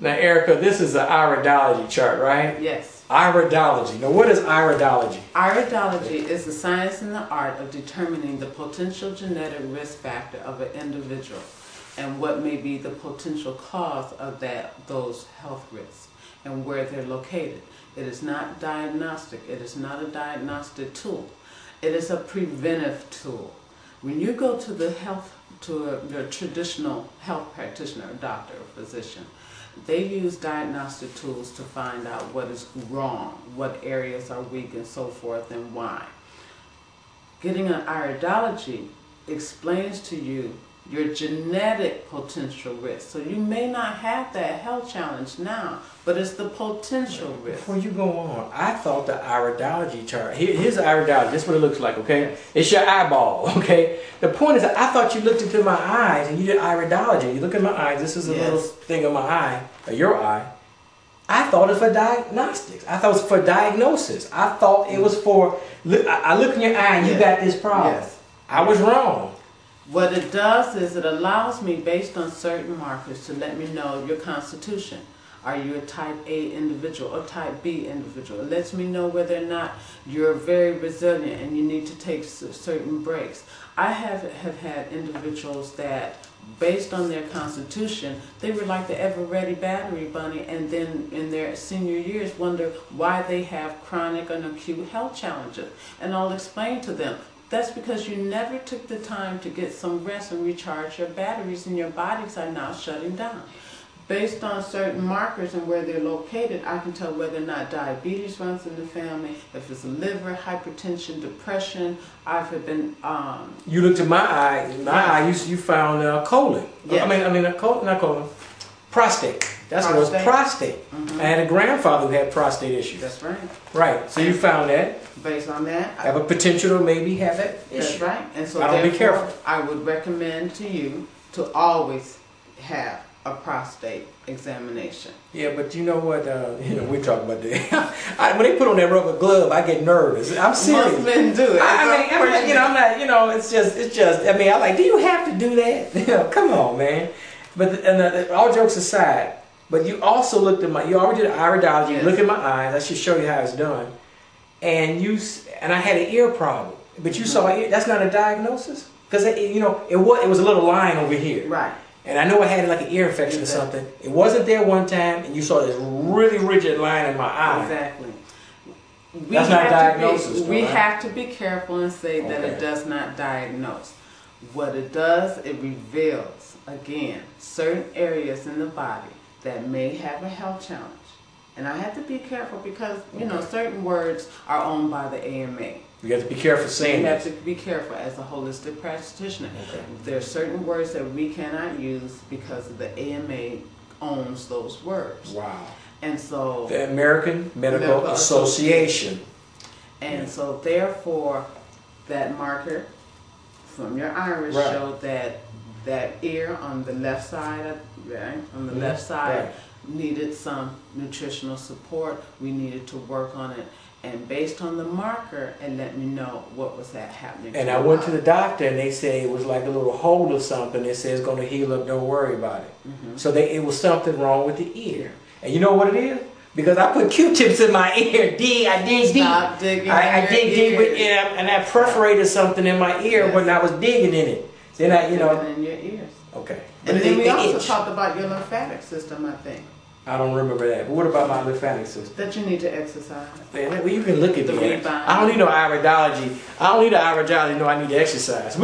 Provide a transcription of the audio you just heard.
Now, Erica, this is an iridology chart, right? Yes. Iridology. Now, what is iridology? Iridology is the science and the art of determining the potential genetic risk factor of an individual and what may be the potential cause of those health risks and where they're located. It is not diagnostic. It is not a diagnostic tool. It is a preventive tool. When you go to your traditional health practitioner, doctor, or physician, they use diagnostic tools to find out what is wrong, what areas are weak, and so forth, and why. Getting an iridology explains to you your genetic potential risk. So you may not have that health challenge now, but it's the potential risk. Before you go on, I thought the iridology chart, here's the iridology, this is what it looks like, okay? It's your eyeball, okay? The point is that I thought you looked into my eyes and you did iridology. You look at my eyes, this is a little thing of my eye, or your eye. I thought it was for diagnostics. I thought it was for diagnosis. I thought it was for, I look in your eye and you got this problem. Yes. I was wrong. What it does is it allows me, based on certain markers, to let me know your constitution. Are you a type A individual or type B individual? It lets me know whether or not you're very resilient and you need to take certain breaks. I have had individuals that, based on their constitution, they were like the ever-ready battery bunny, and then in their senior years wonder why they have chronic and acute health challenges. And I'll explain to them, that's because you never took the time to get some rest and recharge your batteries, and your bodies are now shutting down. Based on certain markers and where they're located, I can tell whether or not diabetes runs in the family, if it's liver, hypertension, depression. I've been... You looked at my eye. My eye, you found colon. Yes. Not colon. Prostate. That's what it was, prostate. Mm-hmm. I had a grandfather who had prostate issues. That's right. Right. So you found that. Based on that, I have a potential to maybe have that issue. That's right. And so I don't be careful. I would recommend to you to always have a prostate examination. Yeah, but you know what? We talk about that. When they put on that rubber glove, I get nervous. I'm serious. Most men do it. I'm not. It's just. I mean, I'm like, do you have to do that? Come on, man. But all jokes aside, but you also looked at you already did iridology. Yes. You look at my eyes. I should show you how it's done. And I had an ear problem, but you saw that's not a diagnosis, because it was a little line over here. Right. And I know I had like an ear infection or something. It wasn't there one time, and you saw this really rigid line in my eye. Exactly. That's not diagnosis. We have to be careful and say that it does not diagnose. What it does, it reveals, again, certain areas in the body that may have a health challenge. And I have to be careful because, certain words are owned by the AMA. You have to be careful saying You have to be careful as a holistic practitioner. Okay. There are certain words that we cannot use because the AMA owns those words. Wow. And so... The American Medical Association. And so therefore, that marker from your iris showed that ear on the left side, left side, needed some nutritional support. We needed to work on it. And based on the marker, it let me know what was happening. And I went to the doctor, and they said it was like a little hole or something. They said it's going to heal up. Don't worry about it. Mm-hmm. So it was something wrong with the ear. And you know what it is? Because I put Q-tips in my ear. I dig deep. Stop digging. I dig deep, and I perforated something in my ear when I was digging in it. Then in your ears. Okay. And then we also talked about your lymphatic system, I think. I don't remember that. But what about my lymphatic system? That you need to exercise. Man, well, you can look at the me. rebound. I don't need no iridology. I don't need an iridology to know I need to exercise.